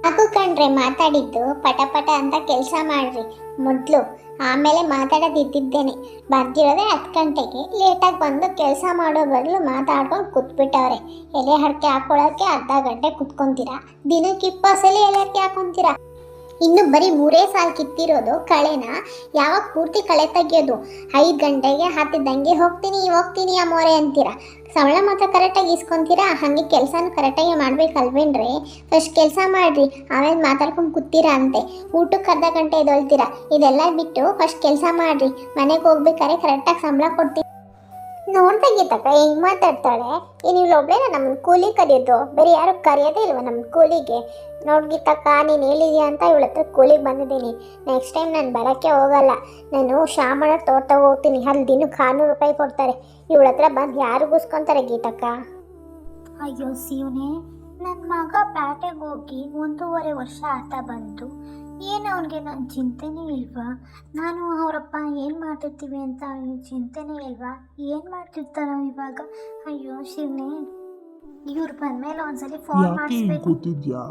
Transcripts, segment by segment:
ಸಾಕು ಕಣ್ರೆ ಮಾತಾಡಿದ್ದು, ಪಟ ಪಟ ಅಂತ ಕೆಲಸ ಮಾಡ್ರಿ ಮೊದಲು, ಆಮೇಲೆ ಮಾತಾಡೋದು ಇದ್ದಿದ್ದೇನೆ. ಬರ್ದಿರೋದೆ 10 ಗಂಟೆಗೆ, ಲೇಟಾಗಿ ಬಂದು ಕೆಲಸ ಮಾಡೋ ಬದಲು ಮಾತಾಡ್ಕೊಂಡು ಕೂತ್ಬಿಟ್ಟವ್ರೆ. ಎಲೆ ಅಡಿಕೆ ಹಾಕೊಳ್ಳೋಕ್ಕೆ ಅರ್ಧ ಗಂಟೆ ಕುತ್ಕೊತೀರಾ, ದಿನಕ್ಕೆ 20 ಸಲ ಎಲೆ ಅಡಿಕೆ ಹಾಕೊತೀರಾ. ಇನ್ನು ಬರೀ 3 ಸಾಲು ಕಿತ್ತಿರೋದು ಕಳೆನ ಯಾವಾಗ ಪೂರ್ತಿ ಕಳೆ ತೆಗಿಯೋದು? 5 ಗಂಟೆಗೆ ಹತ್ತಿದ್ದಂಗೆ ಹೋಗ್ತೀನಿ ಅಮ್ಮೋರೆ ಅಂತೀರಾ. ಸಂಬಳ ಮಾತ್ರ ಕರೆಕ್ಟಾಗಿ ಇಸ್ಕೊತೀರಾ, ಹಾಗೆ ಕೆಲಸನೂ ಕರೆಕ್ಟಾಗಿ ಮಾಡ್ಬೇಕಲ್ವೇನ್ರಿ? ಫಸ್ಟ್ ಕೆಲಸ ಮಾಡಿರಿ, ಆಮೇಲೆ ಮಾತಾಡ್ಕೊಂಡು ಕೂತೀರಾ ಅಂತೆ. ಊಟಕ್ಕೆ ಅರ್ಧ ಗಂಟೆ ಎದೊಳ್ತೀರಾ. ಇದೆಲ್ಲ ಬಿಟ್ಟು ಫಸ್ಟ್ ಕೆಲಸ ಮಾಡಿರಿ. ಮನೆಗೆ ಹೋಗ್ಬೇಕಾದ್ರೆ ಕರೆಕ್ಟಾಗಿ ಸಂಬಳ ಕೊಡ್ತೀನಿ. ನೋಡ್ತಾ ಗೀತಕ್ಕ ಹೆಂಗೆ ಮಾತಾಡ್ತಾಳೆ. ನೀವು ಒಬ್ಳೇನ ನಮ್ಮನ್ನು ಕೂಲಿ ಕರೆಯೋದು? ಬೇರೆ ಯಾರು ಕರೆಯೋದೇ ಇಲ್ವ ನಮ್ಮ ಕೂಲಿಗೆ? ನೋಡಿ ಗೀತಕ್ಕ, ನೀನು ಹೇಳಿದ್ಯಾ ಅಂತ ಇವಳ ಹತ್ರ ಕೂಲಿಗೆ ಬಂದಿದ್ದೀನಿ. ನೆಕ್ಸ್ಟ್ ಟೈಮ್ ನಾನು ಬರೋಕ್ಕೆ ಹೋಗಲ್ಲ. ನಾನು ಶಾಮಳ ತೋಟ ಹೋಗ್ತೀನಿ, ಅಲ್ಲಿ ದಿನಕ್ಕೆ 600 ರೂಪಾಯಿ ಕೊಡ್ತಾರೆ. ಇವಳ ಹತ್ರ ಬಂದು ಯಾರು ಗುಸ್ಕೊತಾರೆ ಗೀತಕ್ಕ? ಅಯ್ಯೋ ಶಿವನೇ, ನನ್ನ ಮಗ ಪ್ಯಾಟೆಗೆ ಹೋಗಿ 1.5 ವರ್ಷ ಆಗ್ತಾ ಬಂತು. ಏನು ಅವನಿಗೆ ನನ್ನ ಚಿಂತೆನೇ ಇಲ್ವಾ? ನಾನು ಅವರಪ್ಪ ಏನು ಮಾಡ್ತಿರ್ತೀವಿ ಅಂತ ಅವನಿಗೆ ಚಿಂತೆನೇ ಇಲ್ವಾ? ಏನು ಮಾಡ್ತಿರ್ತಾರೋ ಇವಾಗ? ಅಯ್ಯೋ ಶಿವನೇ, ಇವ್ರು ಬಂದ್ಮೇಲೆ ಒಂದ್ಸಲಿ ಫೋನ್ ಮಾಡಿಸ್ಬೇಕು. ಕೂತಿದ್ಯಾ?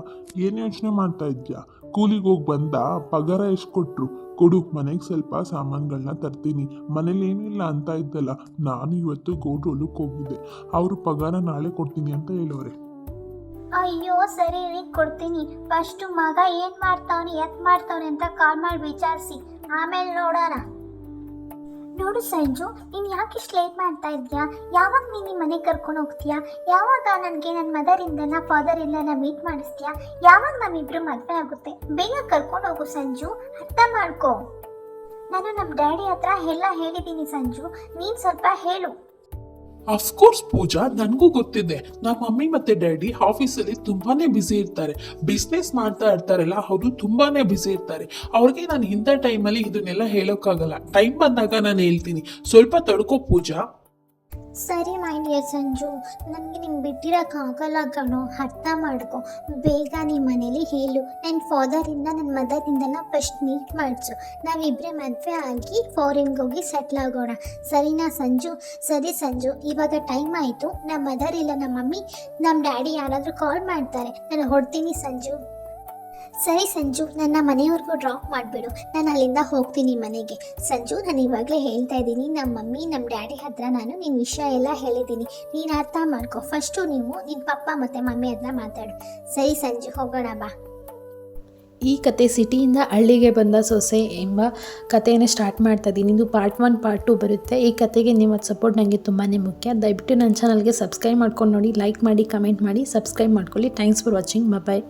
ಏನು ಯೋಚನೆ ಮಾಡ್ತಾ ಇದ್ಯಾ? ಕೂಲಿಗೆ ಹೋಗಿ ಬಂದ, ಪಗಾರ ಎಷ್ಟು ಕೊಟ್ರು ಕೊಡು, ಮನೆಗೆ ಸ್ವಲ್ಪ ಸಾಮಾನುಗಳನ್ನ ತರ್ತೀನಿ. ಮನೇಲಿ ಏನಿಲ್ಲ ಅಂತ ಇದ್ದಲ್ಲ, ನಾನು ಇವತ್ತು ಗೌಡ್ರ ಹೊಲಕ್ಕೆ ಹೋಗಿದ್ದೆ. ಅವರು ಪಗಾರ ನಾಳೆ ಕೊಡ್ತೀನಿ ಅಂತ ಹೇಳೋರೆ. ಅಯ್ಯೋ ಸರಿ ರೀ, ಕೊಡ್ತೀನಿ. ಫಸ್ಟು ಮಗ ಏನು ಮಾಡ್ತಾವನೆ ಎತ್ ಮಾಡ್ತಾವನೆ ಅಂತ ಕಾಲ್ ಮಾಡಿ ವಿಚಾರಿಸಿ, ಆಮೇಲೆ ನೋಡೋಣ. ನೋಡು ಸಂಜು, ನೀನು ಯಾಕೆ ಇಷ್ಟು ಲೇಟ್ ಮಾಡ್ತಾ ಇದ್ಯಾ? ಯಾವಾಗ ನೀನು ಮನೆಗೆ ಕರ್ಕೊಂಡು ಹೋಗ್ತೀಯಾ? ಯಾವಾಗ ನನಗೆ ನನ್ನ ಮದರಿಂದನ ಫಾದರಿಂದನ ಮೀಟ್ ಮಾಡಿಸ್ತೀಯಾ? ಯಾವಾಗ ನಮ್ಮಿಬ್ರು ಮದುವೆ ಆಗುತ್ತೆ? ಬೇಗ ಕರ್ಕೊಂಡು ಹೋಗು ಸಂಜು, ಅರ್ಥ ಮಾಡ್ಕೊ. ನಾನು ನಮ್ಮ ಡ್ಯಾಡಿ ಹತ್ರ ಎಲ್ಲ ಹೇಳಿದ್ದೀನಿ ಸಂಜು, ನೀನು ಸ್ವಲ್ಪ ಹೇಳು. ಅಫ್ಕೋರ್ಸ್ ಪೂಜಾ, ನನಗೂ ಗೊತ್ತಿದೆ. ನಮ್ಮ ಮಮ್ಮಿ ಮತ್ತೆ ಡ್ಯಾಡಿ ಆಫೀಸಲ್ಲಿ ತುಂಬಾನೇ ಬ್ಯುಸಿ ಇರ್ತಾರೆ. ಬಿಸ್ನೆಸ್ ಮಾಡ್ತಾ ಇರ್ತಾರಲ್ಲ, ಅವರು ತುಂಬಾನೇ ಬ್ಯುಸಿ ಇರ್ತಾರೆ. ಅವ್ರಿಗೆ ನಾನು ಇಂಥ ಟೈಮಲ್ಲಿ ಇದನ್ನೆಲ್ಲ ಹೇಳೋಕ್ಕಾಗಲ್ಲ. ಟೈಮ್ ಬಂದಾಗ ನಾನು ಹೇಳ್ತೀನಿ, ಸ್ವಲ್ಪ ತಡ್ಕೋ ಪೂಜಾ. ಸರಿ ಮೈ ಡಿಯರ್ ಸಂಜು, ನನಗೆ ನಿಮ್ಗೆ ಬಿಟ್ಟಿರೋಕ್ಕಾಗಲ್ಲ ಕಣೋ, ಅರ್ಥ ಮಾಡ್ಕೊ. ಬೇಗ ನಿಮ್ಮ ಮನೇಲಿ ಹೇಳು. ನನ್ನ ಫಾದರಿಂದ ನನ್ನ ಮದರಿಂದನ ಫಸ್ಟ್ ಮೀಟ್ ಮಾಡಿಸು. ನಾವಿಬ್ಬರೇ ಮದುವೆ ಆಗಿ ಫಾರಿನ್ಗೆ ಹೋಗಿ ಸೆಟ್ಲ್ ಆಗೋಣ, ಸರಿನಾ ಸಂಜು? ಸರಿ ಸಂಜು, ಇವಾಗ ಟೈಮ್ ಆಯಿತು. ನಮ್ಮ ಮದರ್ ಇಲ್ಲ ನಮ್ಮ ಮಮ್ಮಿ, ನಮ್ಮ ಡ್ಯಾಡಿ ಯಾರಾದರೂ ಕಾಲ್ ಮಾಡ್ತಾರೆ, ನಾನು ಹೊಡ್ತೀನಿ ಸಂಜು. ಸರಿ ಸಂಜು, ನನ್ನ ಮನೆಯವ್ರಿಗೂ ಡ್ರಾಪ್ ಮಾಡಿಬಿಡು, ನಾನು ಅಲ್ಲಿಂದ ಹೋಗ್ತೀನಿ ಮನೆಗೆ. ಸಂಜು, ನಾನು ಇವಾಗಲೇ ಹೇಳ್ತಾ ಇದ್ದೀನಿ, ನಮ್ಮ ಮಮ್ಮಿ ನಮ್ಮ ಡ್ಯಾಡಿ ಹತ್ರ ನಾನು ನಿನ್ನ ವಿಷಯ ಎಲ್ಲ ಹೇಳಿದ್ದೀನಿ. ನೀನು ಅರ್ಥ ಮಾಡ್ಕೊ. ಫಸ್ಟು ನೀವು ನಿನ್ನ ಪಪ್ಪ ಮತ್ತು ಮಮ್ಮಿ ಹತ್ರ ಮಾತಾಡು. ಸರಿ ಸಂಜು, ಹೋಗೋಣ ಬಾ. ಈ ಕತೆ ಸಿಟಿಯಿಂದ ಹಳ್ಳಿಗೆ ಬಂದ ಸೊಸೆ ಎಂಬ ಕಥೆಯನ್ನು ಸ್ಟಾರ್ಟ್ ಮಾಡ್ತಾ ಇದ್ದೀನಿ. ಇದು ಪಾರ್ಟ್ 1 ಪಾರ್ಟ್ 2 ಬರುತ್ತೆ. ಈ ಕತೆಗೆ ನಿಮ್ಮ ಸಪೋರ್ಟ್ ನನಗೆ ತುಂಬಾ ಮುಖ್ಯ. ದಯವಿಟ್ಟು ನನ್ನ ಚಾನಲ್ಗೆ ಸಬ್ಸ್ಕ್ರೈಬ್ ಮಾಡ್ಕೊಂಡು ನೋಡಿ, ಲೈಕ್ ಮಾಡಿ, ಕಮೆಂಟ್ ಮಾಡಿ, ಸಬ್ಸ್ಕ್ರೈಬ್ ಮಾಡ್ಕೊಳ್ಳಿ. Thanks for watching. ಬಾಯ್.